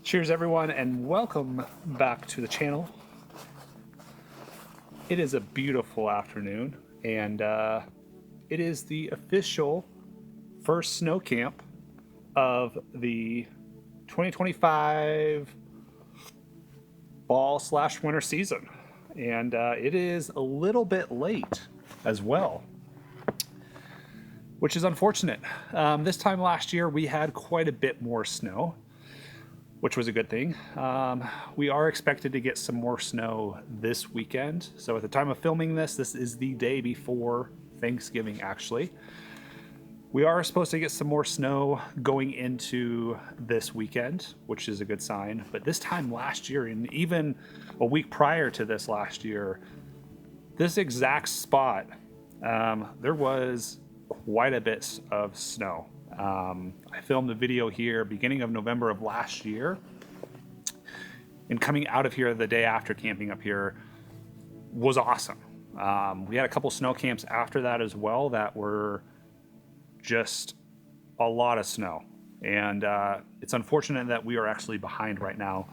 Cheers everyone, and welcome back to the channel. It is a beautiful afternoon, and it is the official first snow camp of the 2025 fall/winter season. And it is a little bit late as well, which is unfortunate. This time last year we had quite a bit more snow, which was a good thing. We are expected to get some more snow this weekend. So at the time of filming this is the day before Thanksgiving, actually. We are supposed to get some more snow going into this weekend, which is a good sign. But this time last year, and even a week prior to this last year, this exact spot, there was quite a bit of snow. I filmed the video here beginning of November of last year, and coming out of here the day after camping up here was awesome. We had a couple snow camps after that as well that were just a lot of snow, and it's unfortunate that we are actually behind right now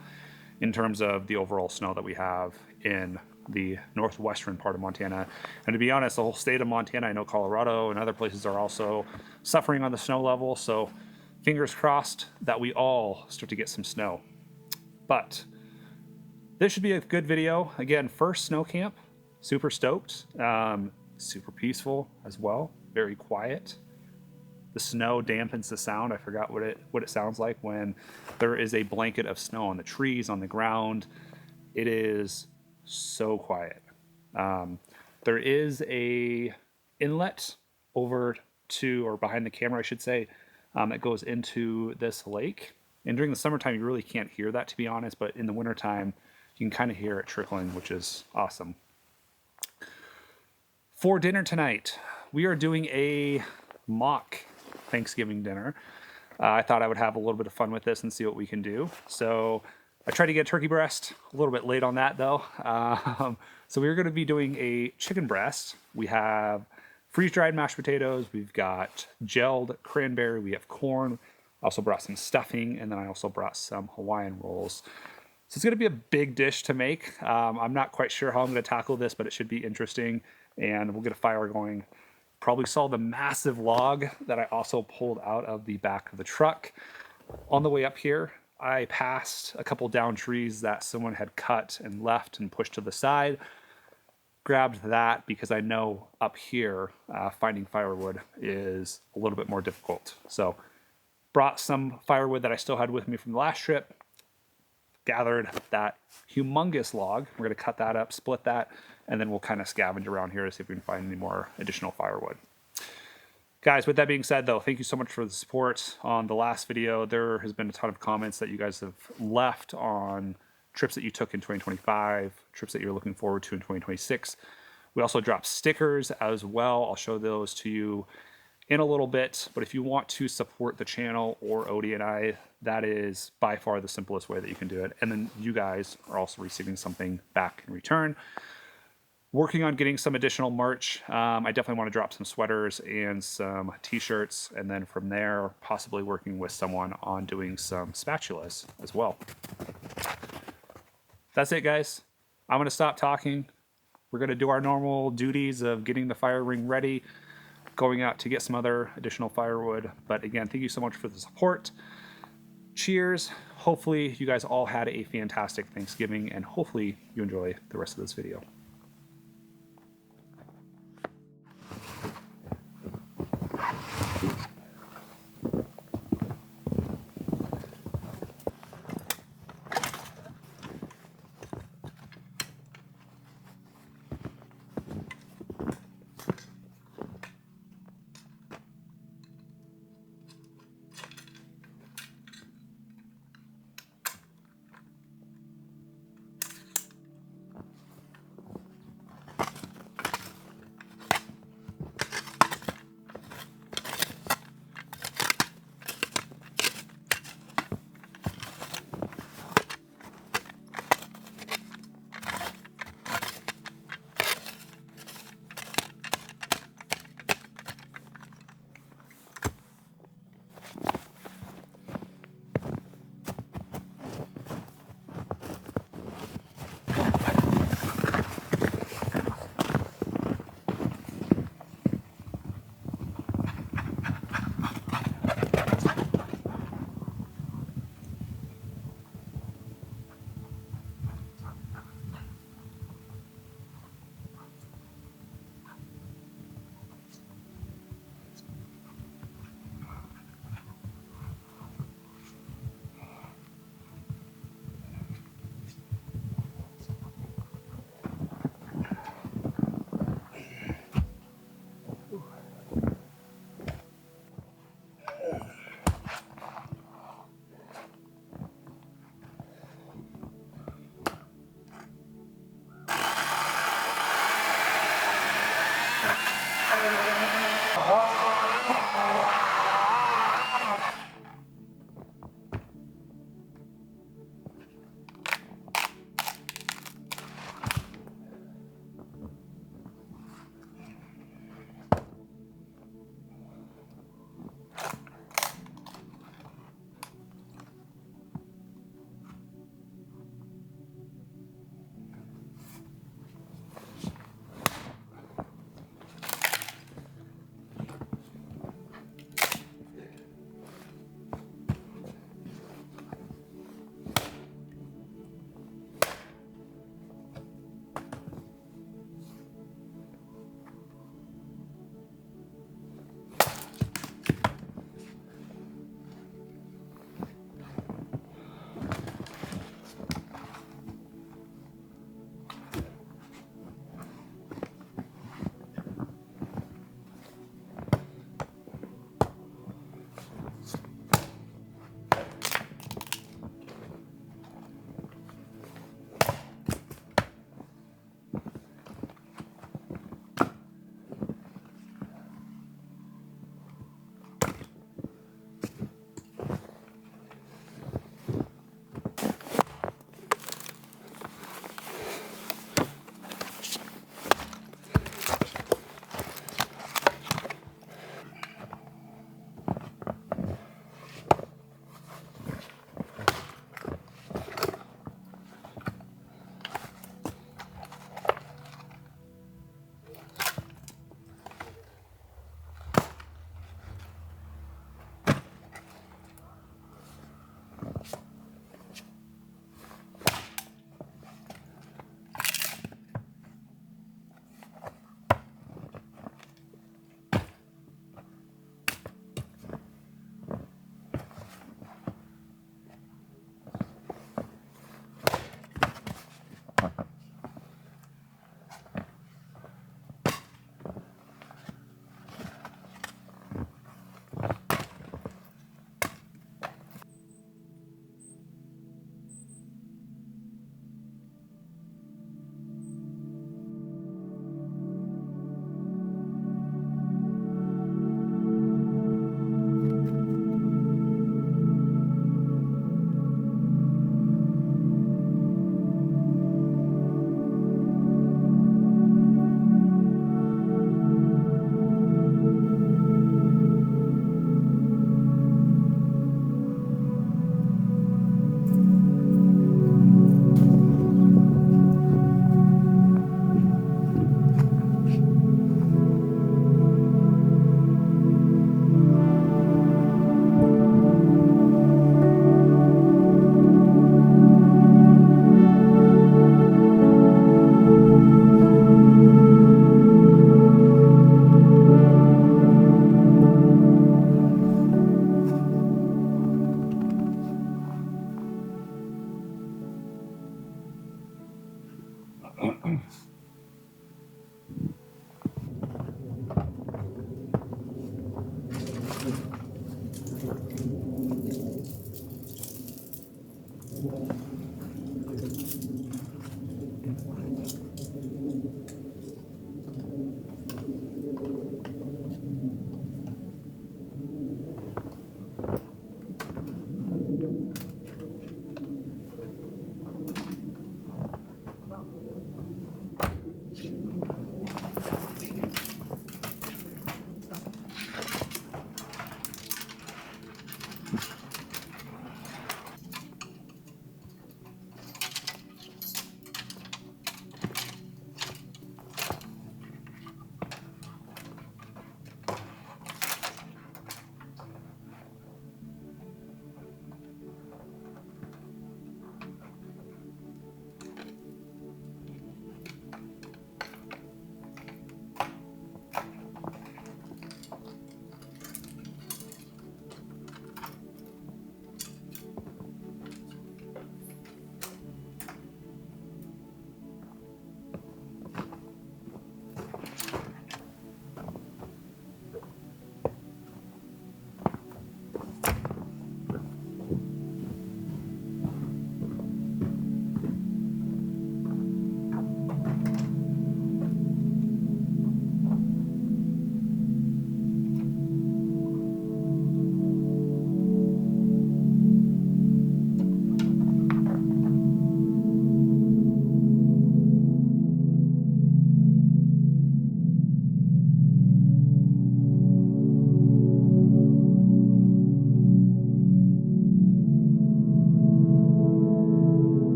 in terms of the overall snow that we have in the northwestern part of Montana. And to be honest, the whole state of Montana, I know Colorado and other places are also suffering on the snow level, so fingers crossed that we all start to get some snow. But this should be a good video. Again, first snow camp, super stoked, super peaceful as well, very quiet. The snow dampens the sound. I forgot what it sounds like when there is a blanket of snow on the trees, on the ground. It is so quiet. There is a inlet over to, or behind the camera I should say, that goes into this lake. And during the summertime you really can't hear that, to be honest, but in the wintertime you can kind of hear it trickling, which is awesome. For dinner tonight, we are doing a mock Thanksgiving dinner. I thought I would have a little bit of fun with this and see what we can do. So I tried to get turkey breast, a little bit late on that though. So we're going to be doing a chicken breast. We have freeze-dried mashed potatoes, we've got gelled cranberry, we have corn, also brought some stuffing, and then I also brought some Hawaiian rolls. So it's going to be a big dish to make. I'm not quite sure how I'm going to tackle this, but it should be interesting. And we'll get a fire going. Probably saw the massive log that I also pulled out of the back of the truck. On the way up here, I passed a couple down trees that someone had cut and left and pushed to the side. Grabbed that because I know up here finding firewood is a little bit more difficult. So brought some firewood that I still had with me from the last trip, gathered that humongous log. We're going to cut that up, split that, and then we'll kind of scavenge around here to see if we can find any more additional firewood. Guys, with that being said, though, thank you so much for the support on the last video. There has been a ton of comments that you guys have left on trips that you took in 2025, trips that you're looking forward to in 2026. We also dropped stickers as well. I'll show those to you in a little bit, but if you want to support the channel or Odi and I, that is by far the simplest way that you can do it. And then you guys are also receiving something back in return. Working on getting some additional merch. I definitely want to drop some sweaters and some t-shirts, and then from there, possibly working with someone on doing some spatulas as well. That's it, guys. I'm going to stop talking. We're going to do our normal duties of getting the fire ring ready, going out to get some other additional firewood. But again, thank you so much for the support. Cheers. Hopefully you guys all had a fantastic Thanksgiving, and hopefully you enjoy the rest of this video.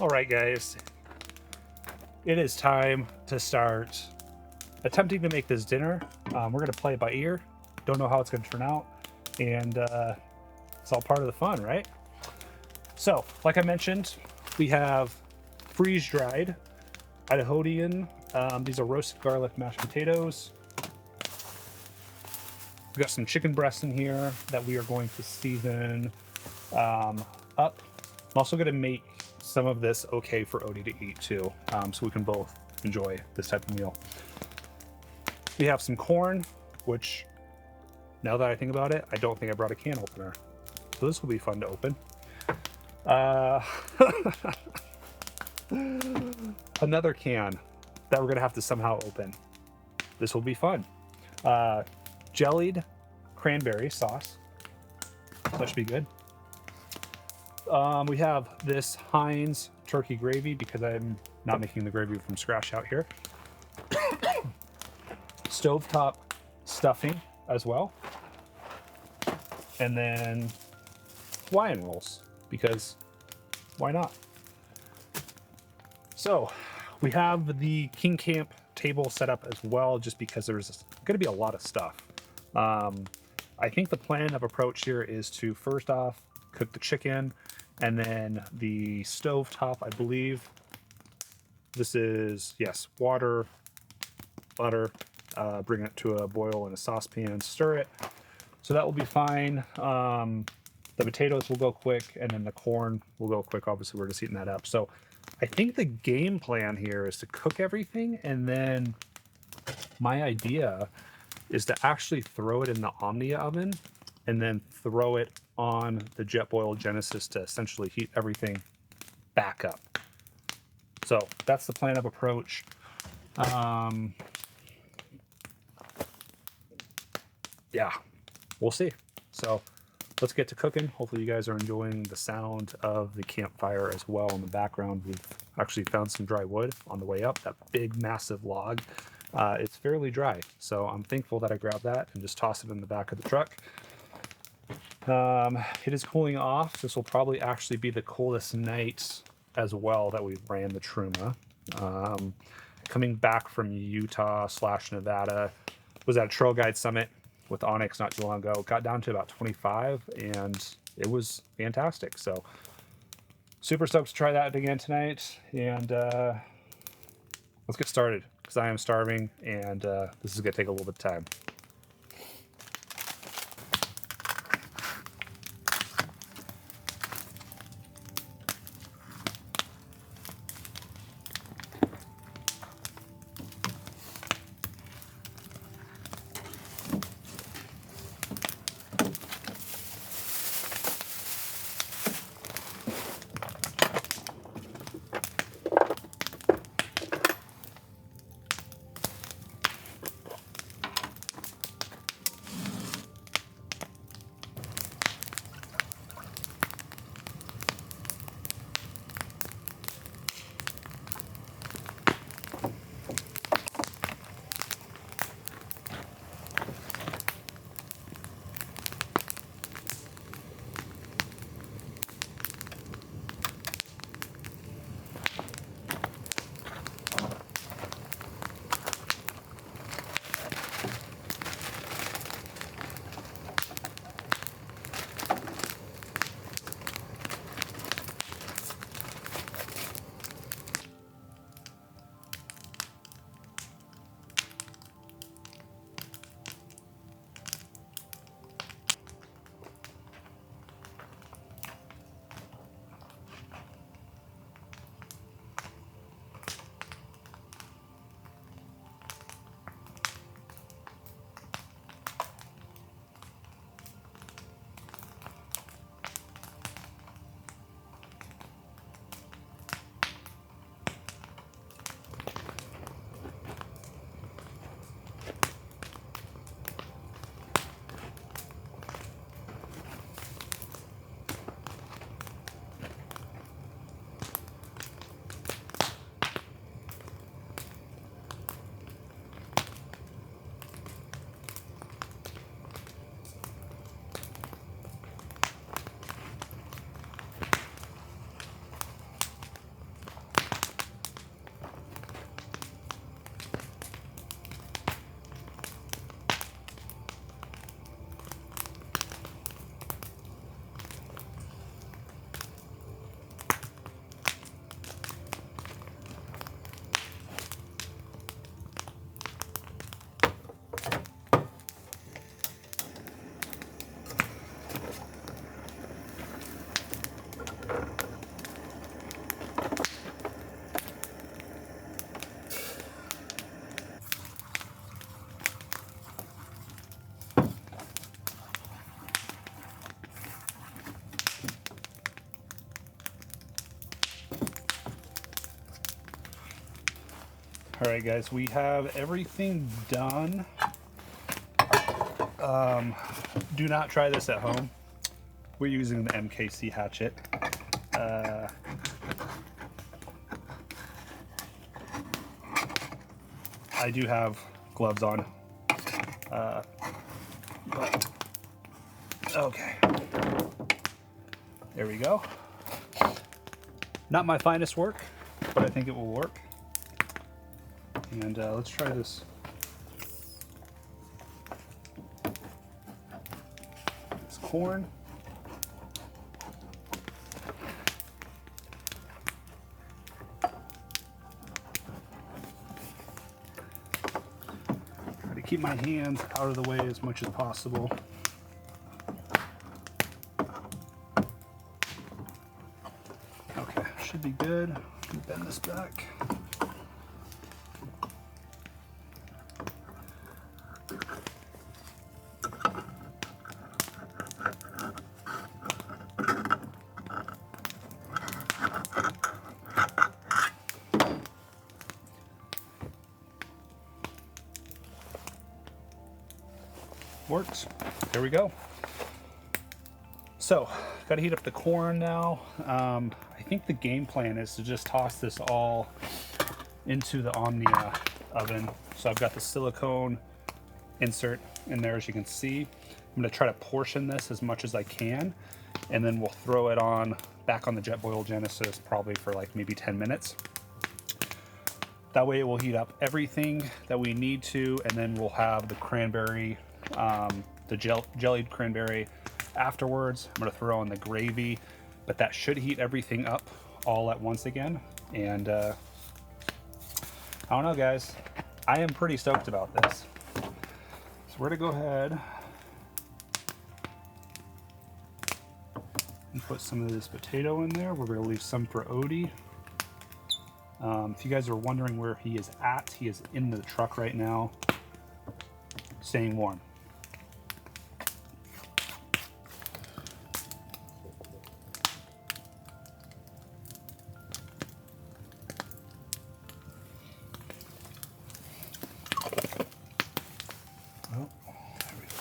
All right, guys, it is time to start attempting to make this dinner. We're going to play it by ear. Don't know how it's going to turn out. And it's all part of the fun, right? So, like I mentioned, we have freeze-dried Idahoan. These are roasted garlic mashed potatoes. We've got some chicken breasts in here that we are going to season up. I'm also going to make some of this okay for Odi to eat too, so we can both enjoy this type of meal. We have some corn, which, now that I think about it, I don't think I brought a can opener. So this will be fun to open. Another can that we're going to have to somehow open. This will be fun. Jellied cranberry sauce. That should be good. We have this Heinz turkey gravy because I'm not making the gravy from scratch out here. Stovetop stuffing as well. And then Hawaiian rolls because why not? So we have the King Camp table set up as well just because there's going to be a lot of stuff. I think the plan of approach here is to first off cook the chicken, and then the stovetop, I believe this is, yes, water, butter, bring it to a boil in a saucepan, stir it. So that will be fine. The potatoes will go quick, and then the corn will go quick. Obviously, we're just heating that up. So I think the game plan here is to cook everything, and then my idea is to actually throw it in the Omnia oven and then throw it on the Jetboil Genesis to essentially heat everything back up. So that's the plan of approach. Yeah, we'll see. So let's get to cooking. Hopefully you guys are enjoying the sound of the campfire as well in the background. We've actually found some dry wood on the way up. That big, massive log. It's fairly dry, so I'm thankful that I grabbed that and just tossed it in the back of the truck. It is cooling off. This will probably actually be the coldest night as well that we've ran the Truma. Coming back from Utah/Nevada, was at a Trail Guide Summit with Onyx not too long ago. Got down to about 25, and it was fantastic. So super stoked to try that again tonight, and let's get started because I am starving, and this is going to take a little bit of time. All right, guys, we have everything done. Do not try this at home. We're using the MKC hatchet. I do have gloves on. But, okay. There we go. Not my finest work, but I think it will work. And let's try this. This corn. Try to keep my hands out of the way as much as possible. Okay, should be good. Bend this back. Works. There we go. So, got to heat up the corn now. I think the game plan is to just toss this all into the Omnia oven. So I've got the silicone insert in there, as you can see. I'm going to try to portion this as much as I can, and then we'll throw it on back on the Jetboil Genesis probably for like maybe 10 minutes. That way it will heat up everything that we need to, and then we'll have the cranberry, the jellied cranberry afterwards. I'm going to throw in the gravy, but that should heat everything up all at once again. And I don't know, guys, I am pretty stoked about this. So we're going to go ahead and put some of this potato in there. We're going to leave some for Odi. If you guys are wondering where he is at, he is in the truck right now, staying warm. Oh, there we go.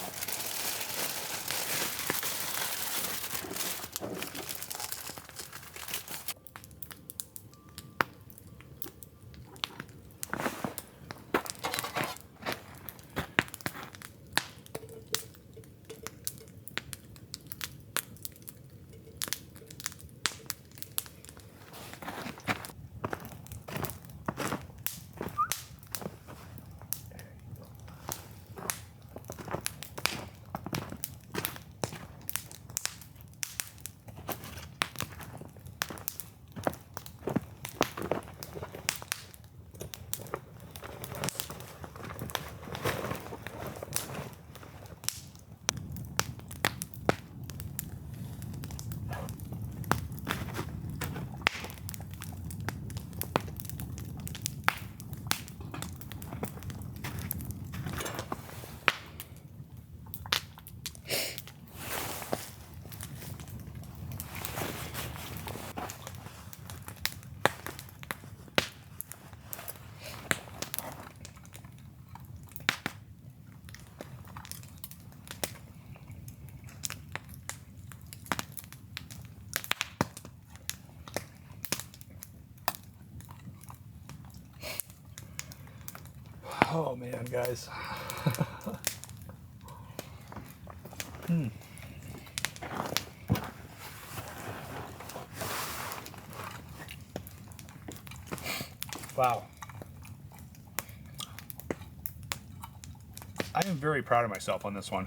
Oh man, guys. Wow. I am very proud of myself on this one.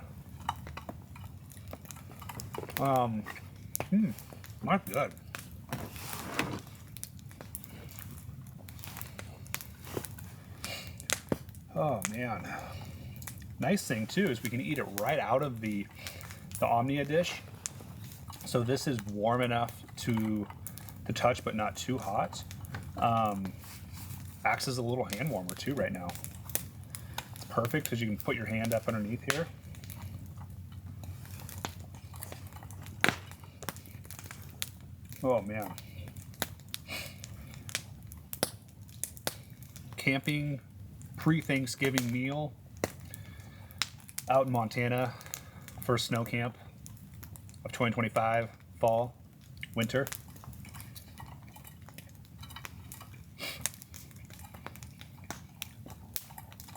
Not good. Oh man. Nice thing too is we can eat it right out of the Omnia dish. So this is warm enough to touch, but not too hot. Acts as a little hand warmer too right now. It's perfect because you can put your hand up underneath here. Oh man. camping pre-Thanksgiving meal out in Montana. First snow camp of 2025, fall, winter.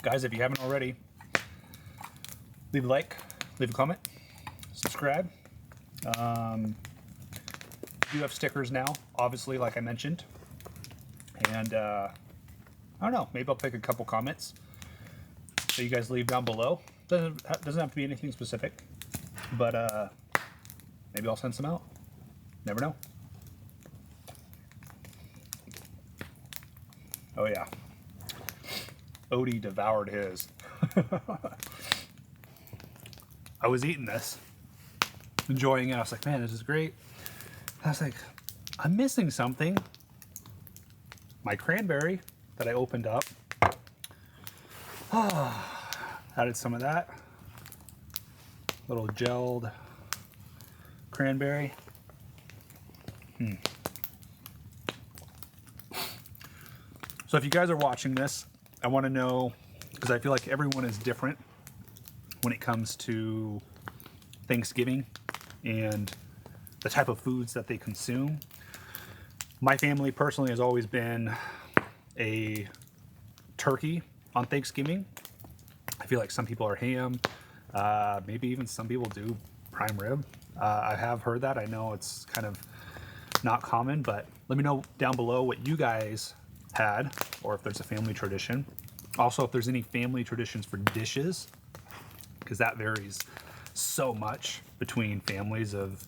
Guys, if you haven't already, leave a like, leave a comment, subscribe. Do have stickers now, obviously, like I mentioned. And I don't know, maybe I'll pick a couple comments that you guys leave down below. Doesn't have to be anything specific, but maybe I'll send some out. Never know. Oh yeah, Odi devoured his. I was eating this, enjoying it. I was like, man, this is great. I was like, I'm missing something. My cranberry that I opened up. Added some of that. Little gelled cranberry. So if you guys are watching this, I want to know, because I feel like everyone is different when it comes to Thanksgiving and the type of foods that they consume. My family personally has always been a turkey on Thanksgiving. I feel like some people are ham. Maybe even some people do prime rib. I have heard that. I know it's kind of not common, but let me know down below what you guys had, or if there's a family tradition. Also, if there's any family traditions for dishes, because that varies so much between families of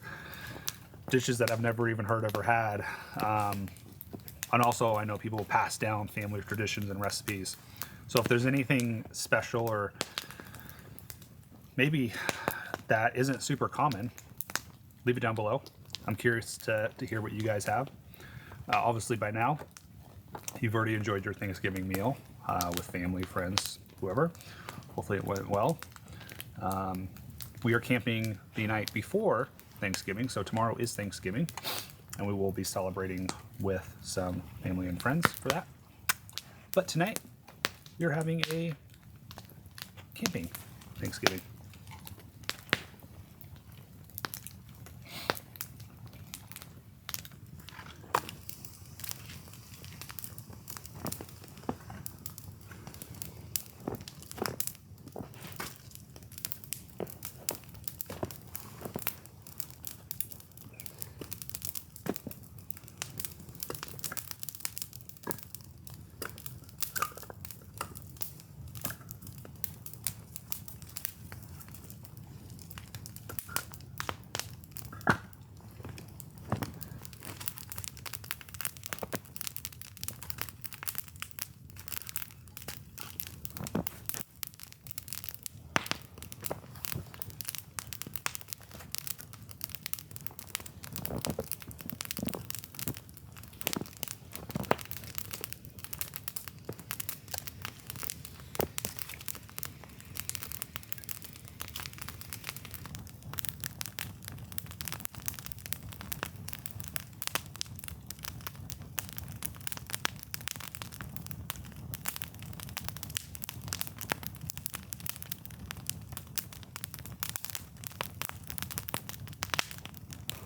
dishes that I've never even heard of or had. And also, I know people pass down family traditions and recipes. So if there's anything special or maybe that isn't super common, leave it down below. I'm curious to hear what you guys have. Obviously, by now, you've already enjoyed your Thanksgiving meal with family, friends, whoever. Hopefully it went well. We are camping the night before Thanksgiving, so tomorrow is Thanksgiving, and we will be celebrating with some family and friends for that. But tonight, you're having a camping Thanksgiving.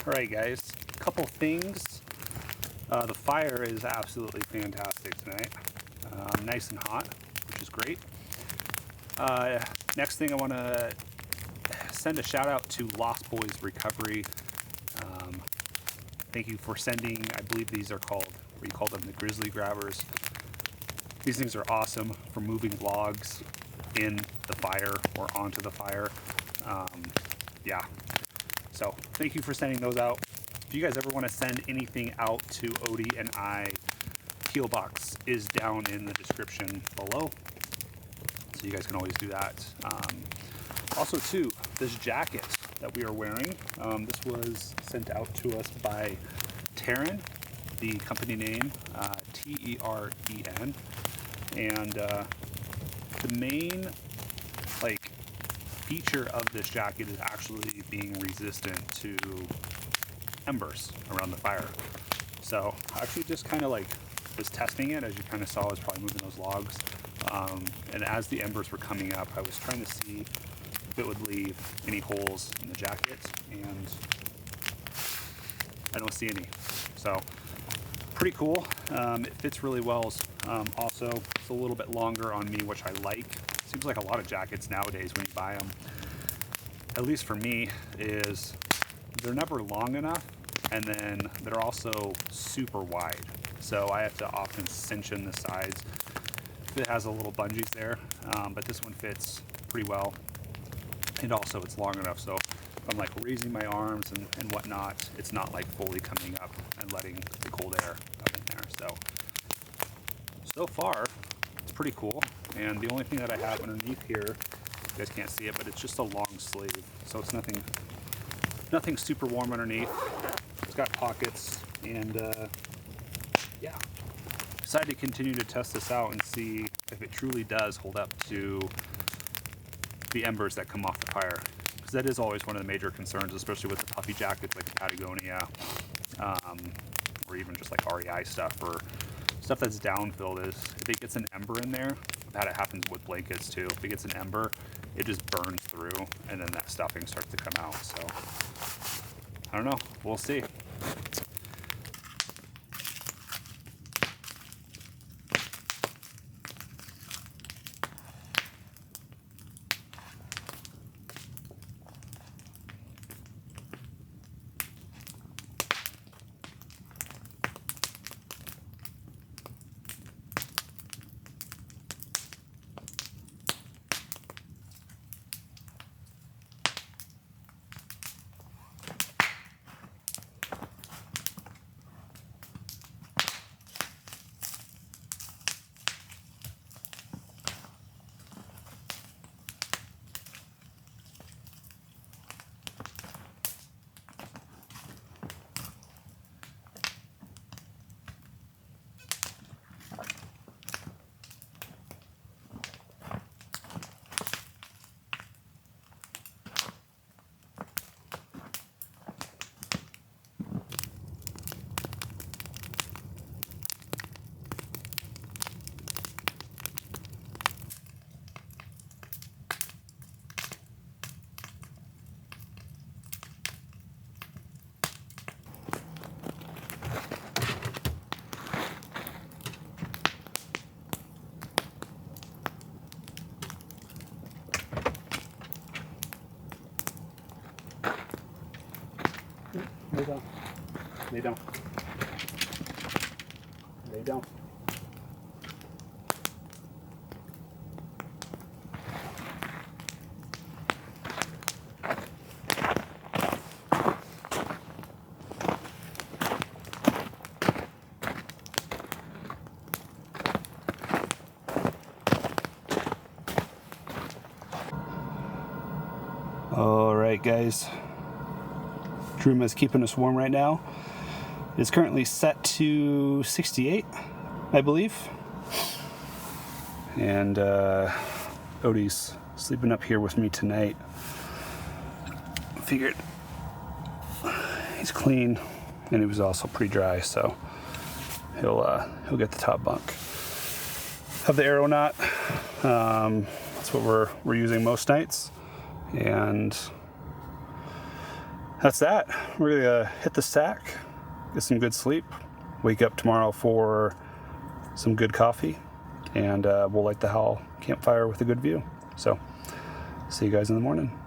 Alright guys, a couple things. The fire is absolutely fantastic tonight. Nice and hot, which is great. Next thing, I want to send a shout out to Lost Boys Recovery. Thank you for sending, I believe these are called, or you call them the grizzly grabbers. These things are awesome for moving logs in the fire or onto the fire. Yeah. So thank you for sending those out. If you guys ever want to send anything out to Odi and I, PO box is down in the description below, so you guys can always do that. Also too, this jacket that we are wearing, this was sent out to us by Terran, the company name, T-E-R-E-N, and the main feature of this jacket is actually being resistant to embers around the fire. So I actually just kind of was testing it, as you kind of saw, I was probably moving those logs. And as the embers were coming up, I was trying to see if it would leave any holes in the jacket, and I don't see any. So pretty cool. It fits really well. Also, it's a little bit longer on me, which I like. Seems like a lot of jackets nowadays when you buy them, at least for me, is they're never long enough, and then they're also super wide. So I have to often cinch in the sides. It has a little bungees there, but this one fits pretty well. And also it's long enough, so if I'm like raising my arms and whatnot, it's not like fully coming up and letting the cold air up in there. So far, it's pretty cool. And the only thing that I have underneath here, you guys can't see it, but it's just a long sleeve. So it's nothing super warm underneath. It's got pockets, and yeah. Decided to continue to test this out and see if it truly does hold up to the embers that come off the fire, because that is always one of the major concerns, especially with the puffy jackets like Patagonia, or even just like REI stuff or stuff that's downfilled, is if it gets an ember in there. I've had it happen with blankets too. If it gets an ember, it just burns through, and then that stuffing starts to come out. So I don't know, we'll see. Lay down. Lay down. Lay down. All right, guys. Room is keeping us warm right now. It's currently set to 68, I believe. And Odi's sleeping up here with me tonight. Figured he's clean, and he was also pretty dry, so he'll get the top bunk. Have the aeronaut. That's what we're using most nights, and that's that. We're gonna hit the sack, get some good sleep, wake up tomorrow for some good coffee, and we'll light the Howl campfire with a good view. So, see you guys in the morning.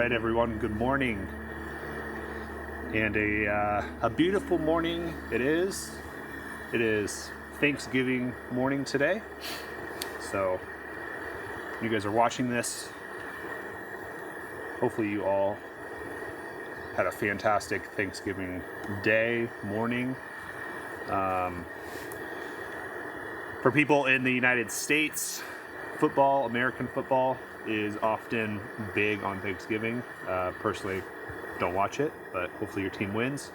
right, everyone, good morning. And a beautiful morning it is. It is Thanksgiving morning today. So you guys are watching this. Hopefully you all had a fantastic Thanksgiving day, morning. For people in the United States, football, American football, is often big on Thanksgiving. Personally, don't watch it, but hopefully your team wins.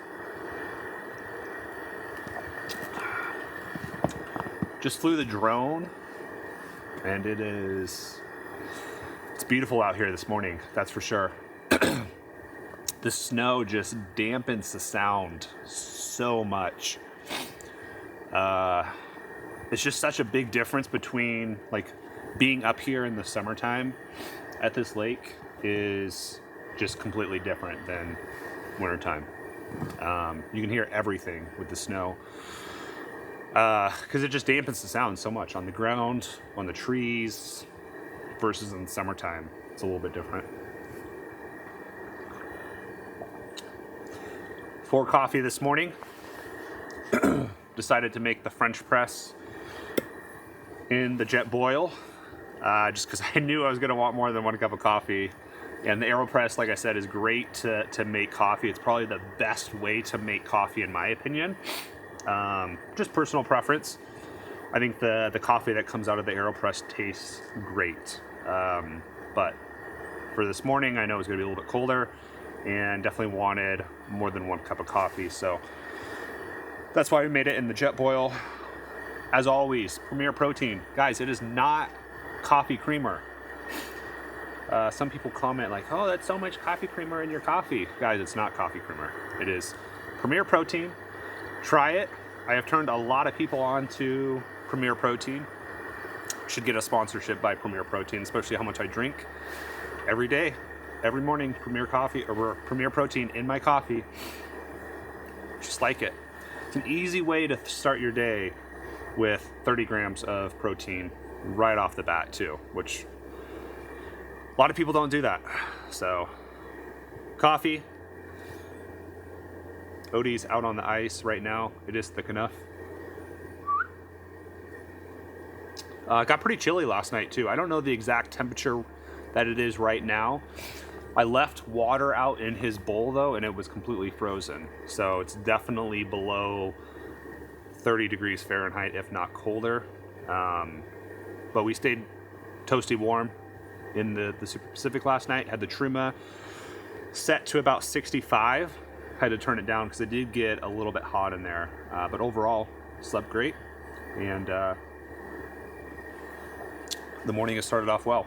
Just flew the drone, and it's beautiful out here this morning, that's for sure. The snow just dampens the sound so much. It's just such a big difference between like being up here in the summertime at this lake is just completely different than wintertime. You can hear everything with the snow because it just dampens the sound so much on the ground, on the trees, versus in the summertime. It's a little bit different. For coffee this morning, decided to make the French press in the jet boil, just because I knew I was going to want more than one cup of coffee. And the AeroPress, like I said, is great to make coffee. It's probably the best way to make coffee in my opinion. Just personal preference. I think the coffee that comes out of the AeroPress tastes great. But for this morning, I know it's going to be a little bit colder and definitely wanted more than one cup of coffee. So that's why we made it in the jet boil. As always, Premier Protein. Guys, it is not coffee creamer. Some people comment like, oh, that's so much coffee creamer in your coffee. Guys, it's not coffee creamer. It is Premier Protein. Try it. I have turned a lot of people on to Premier Protein. Should get a sponsorship by Premier Protein, especially how much I drink every day. Every morning, Premier Protein in my coffee. Just like it. It's an easy way to start your day with 30 grams of protein right off the bat too, which a lot of people don't do that. So coffee. Odi's out on the ice right now. It is thick enough. It got pretty chilly last night too. I don't know the exact temperature that it is right now. I left water out in his bowl though, and it was completely frozen. So it's definitely below 30 degrees Fahrenheit, if not colder. But we stayed toasty warm in the Super Pacific last night. Had the Truma set to about 65. Had to turn it down because it did get a little bit hot in there. But overall, slept great. And the morning has started off well.